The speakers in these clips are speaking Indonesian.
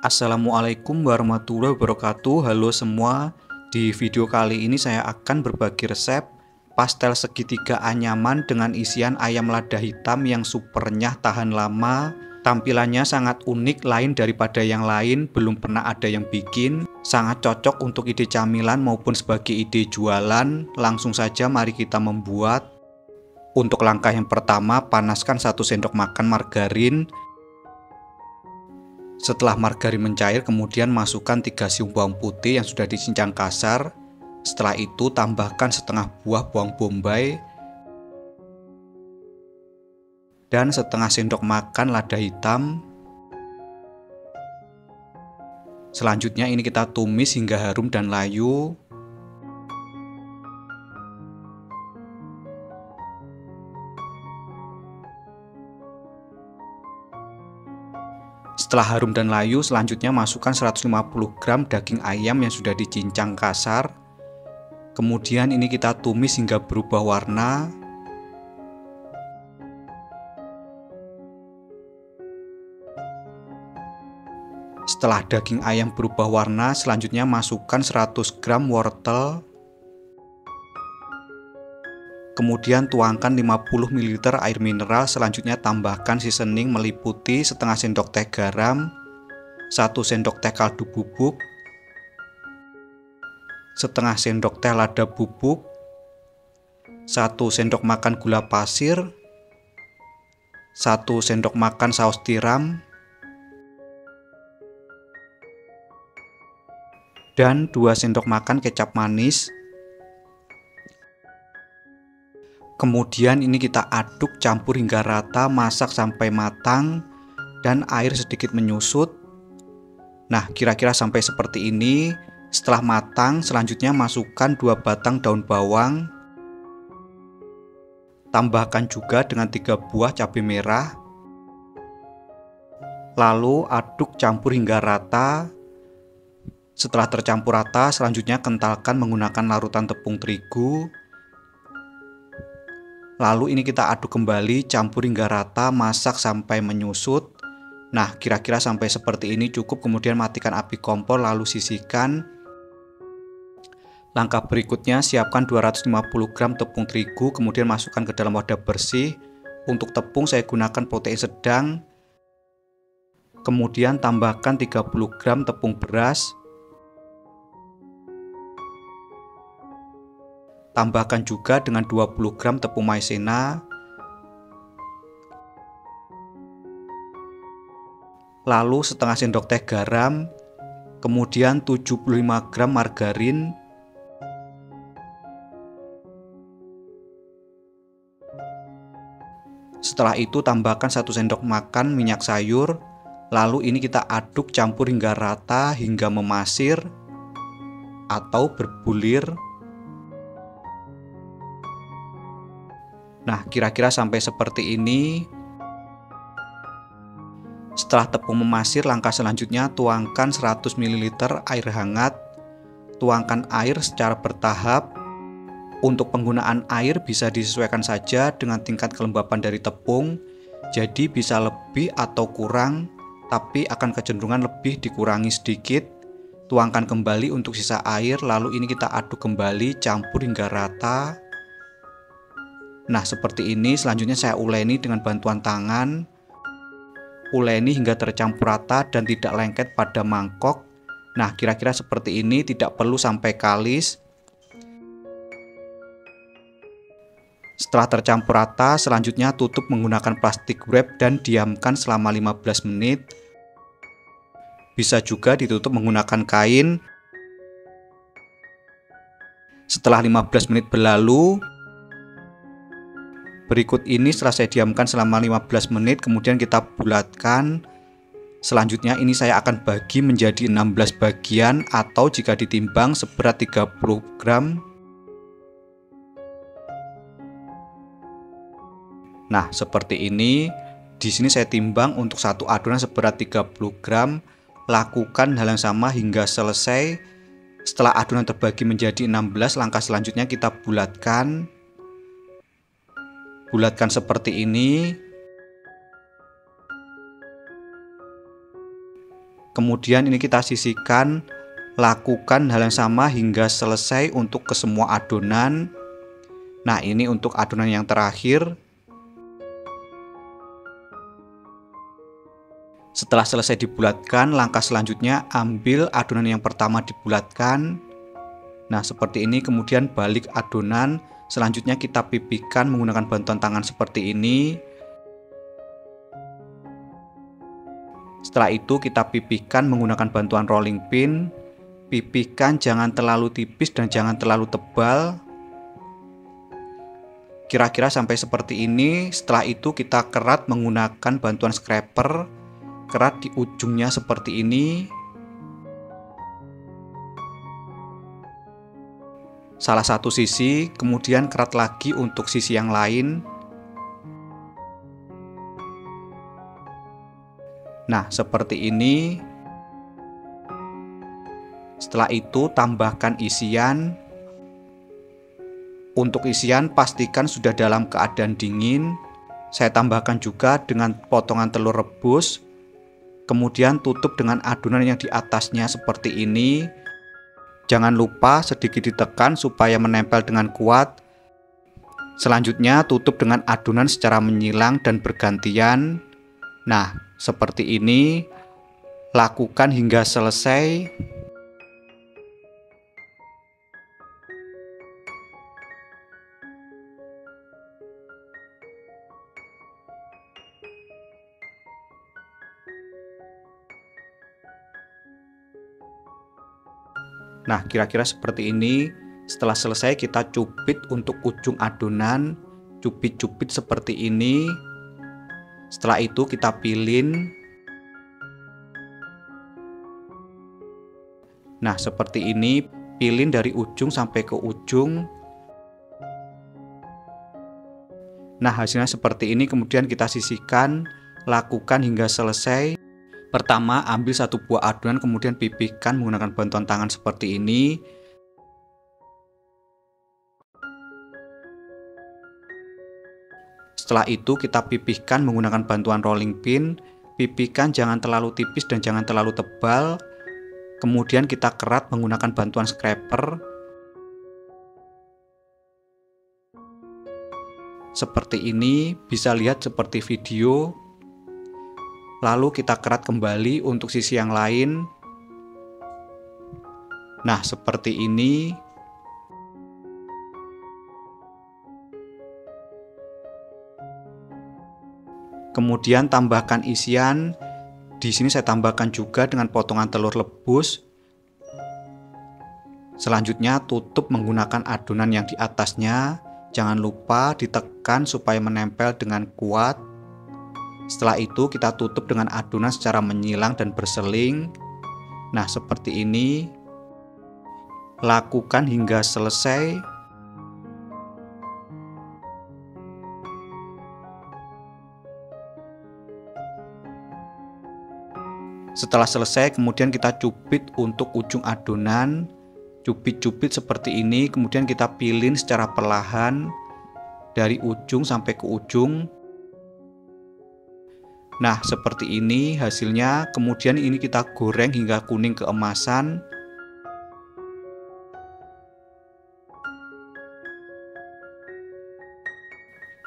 Assalamualaikum warahmatullahi wabarakatuh. Halo semua. Di video kali ini saya akan berbagi resep pastel segitiga anyaman dengan isian ayam lada hitam yang super renyah tahan lama. Tampilannya sangat unik, lain daripada yang lain, belum pernah ada yang bikin. Sangat cocok untuk ide camilan maupun sebagai ide jualan. Langsung saja mari kita membuat. Untuk langkah yang pertama, panaskan 1 sendok makan margarin. Setelah margarin mencair, kemudian masukkan 3 siung bawang putih yang sudah dicincang kasar. Setelah itu tambahkan setengah buah bawang bombay dan setengah sendok makan lada hitam. Selanjutnya ini kita tumis hingga harum dan layu. Setelah harum dan layu, selanjutnya masukkan 150 gram daging ayam yang sudah dicincang kasar. Kemudian ini kita tumis hingga berubah warna. Setelah daging ayam berubah warna, selanjutnya masukkan 100 gram wortel. Kemudian tuangkan 50 ml air mineral, selanjutnya tambahkan seasoning meliputi setengah sendok teh garam, 1 sendok teh kaldu bubuk, setengah sendok teh lada bubuk, 1 sendok makan gula pasir, 1 sendok makan saus tiram, dan 2 sendok makan kecap manis. Kemudian ini kita aduk campur hingga rata, masak sampai matang dan air sedikit menyusut. Nah, kira-kira sampai seperti ini. Setelah matang, selanjutnya masukkan 2 batang daun bawang. Tambahkan juga dengan 3 buah cabai merah. Lalu aduk campur hingga rata. Setelah tercampur rata, selanjutnya kentalkan menggunakan larutan tepung terigu. Lalu ini kita aduk kembali, campur hingga rata, masak sampai menyusut. Nah, kira-kira sampai seperti ini cukup, kemudian matikan api kompor lalu sisihkan. Langkah berikutnya, siapkan 250 gram tepung terigu, kemudian masukkan ke dalam wadah bersih. Untuk tepung saya gunakan protein sedang. Kemudian tambahkan 30 gram tepung beras. Tambahkan juga dengan 20 gram tepung maizena. Lalu setengah sendok teh garam. Kemudian 75 gram margarin. Setelah itu tambahkan 1 sendok makan minyak sayur. Lalu ini kita aduk campur hingga rata hingga memasir atau berbulir. Nah, kira-kira sampai seperti ini. Setelah tepung memasir, langkah selanjutnya tuangkan 100 ml air hangat. Tuangkan air secara bertahap. Untuk penggunaan air bisa disesuaikan saja dengan tingkat kelembapan dari tepung. Jadi bisa lebih atau kurang, tapi akan kecenderungan lebih dikurangi sedikit. Tuangkan kembali untuk sisa air, lalu ini kita aduk kembali, campur hingga rata. Nah, seperti ini. Selanjutnya saya uleni dengan bantuan tangan. Uleni hingga tercampur rata dan tidak lengket pada mangkok. Nah, kira-kira seperti ini, tidak perlu sampai kalis. Setelah tercampur rata, selanjutnya tutup menggunakan plastik wrap dan diamkan selama 15 menit. Bisa juga ditutup menggunakan kain. Setelah 15 menit berlalu, berikut ini setelah saya diamkan selama 15 menit, kemudian kita bulatkan. Selanjutnya ini saya akan bagi menjadi 16 bagian atau jika ditimbang seberat 30 gram. Nah, seperti ini. Di sini saya timbang untuk satu adonan seberat 30 gram. Lakukan hal yang sama hingga selesai. Setelah adonan terbagi menjadi 16, langkah selanjutnya kita bulatkan. Bulatkan seperti ini. Kemudian ini kita sisihkan, lakukan hal yang sama hingga selesai untuk ke semua adonan. Nah, ini untuk adonan yang terakhir. Setelah selesai dibulatkan, langkah selanjutnya ambil adonan yang pertama dibulatkan. Nah, seperti ini, kemudian balik adonan. Selanjutnya kita pipihkan menggunakan bantuan tangan seperti ini. Setelah itu kita pipihkan menggunakan bantuan rolling pin. Pipihkan jangan terlalu tipis dan jangan terlalu tebal. Kira-kira sampai seperti ini. Setelah itu kita kerat menggunakan bantuan scraper. Kerat di ujungnya seperti ini. Salah satu sisi, kemudian kerat lagi untuk sisi yang lain. Nah, seperti ini. Setelah itu tambahkan isian. Untuk isian pastikan sudah dalam keadaan dingin. Saya tambahkan juga dengan potongan telur rebus. Kemudian tutup dengan adonan yang di atasnya seperti ini. Jangan lupa sedikit ditekan supaya menempel dengan kuat. Selanjutnya tutup dengan adonan secara menyilang dan bergantian. Nah, seperti ini. Lakukan hingga selesai. Nah, kira-kira seperti ini. Setelah selesai kita cubit untuk ujung adonan. Cubit-cubit seperti ini. Setelah itu kita pilin. Nah, seperti ini. Pilin dari ujung sampai ke ujung. Nah, hasilnya seperti ini. Kemudian kita sisihkan. Lakukan hingga selesai. Pertama, ambil satu buah adonan, kemudian pipihkan menggunakan bantuan tangan seperti ini. Setelah itu kita pipihkan menggunakan bantuan rolling pin. Pipihkan jangan terlalu tipis dan jangan terlalu tebal. Kemudian kita kerat menggunakan bantuan scraper. Seperti ini, bisa lihat seperti video. Lalu kita kerat kembali untuk sisi yang lain. Nah, seperti ini. Kemudian tambahkan isian. Di sini saya tambahkan juga dengan potongan telur rebus. Selanjutnya tutup menggunakan adonan yang di atasnya. Jangan lupa ditekan supaya menempel dengan kuat. Setelah itu kita tutup dengan adonan secara menyilang dan berseling. Nah, seperti ini. Lakukan hingga selesai. Setelah selesai, kemudian kita cubit untuk ujung adonan. Cubit-cubit seperti ini, kemudian kita pilin secara perlahan dari ujung sampai ke ujung. Nah, seperti ini hasilnya. Kemudian ini kita goreng hingga kuning keemasan.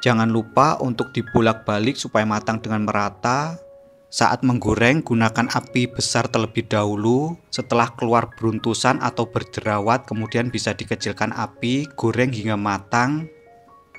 Jangan lupa untuk dibolak-balik supaya matang dengan merata. Saat menggoreng, gunakan api besar terlebih dahulu. Setelah keluar beruntusan atau berjerawat, kemudian bisa dikecilkan api, goreng hingga matang.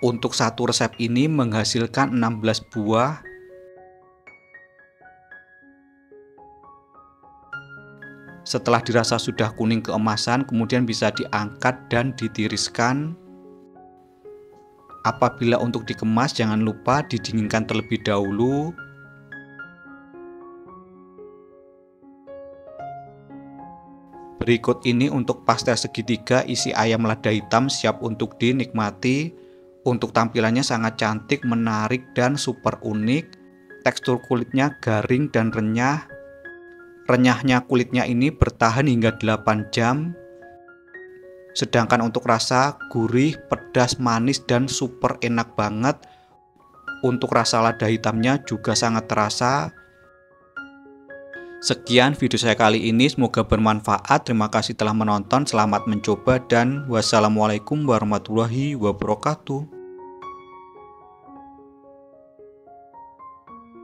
Untuk satu resep ini menghasilkan 16 buah. Setelah dirasa sudah kuning keemasan, kemudian bisa diangkat dan ditiriskan. Apabila untuk dikemas, jangan lupa didinginkan terlebih dahulu. Berikut ini untuk pastel segitiga isi ayam lada hitam siap untuk dinikmati. Untuk tampilannya sangat cantik, menarik, dan super unik. Tekstur kulitnya garing dan renyah. Renyahnya kulitnya ini bertahan hingga 8 jam. Sedangkan untuk rasa gurih, pedas, manis, dan super enak banget. Untuk rasa lada hitamnya juga sangat terasa. Sekian video saya kali ini, semoga bermanfaat. Terima kasih telah menonton, selamat mencoba, dan wassalamualaikum warahmatullahi wabarakatuh.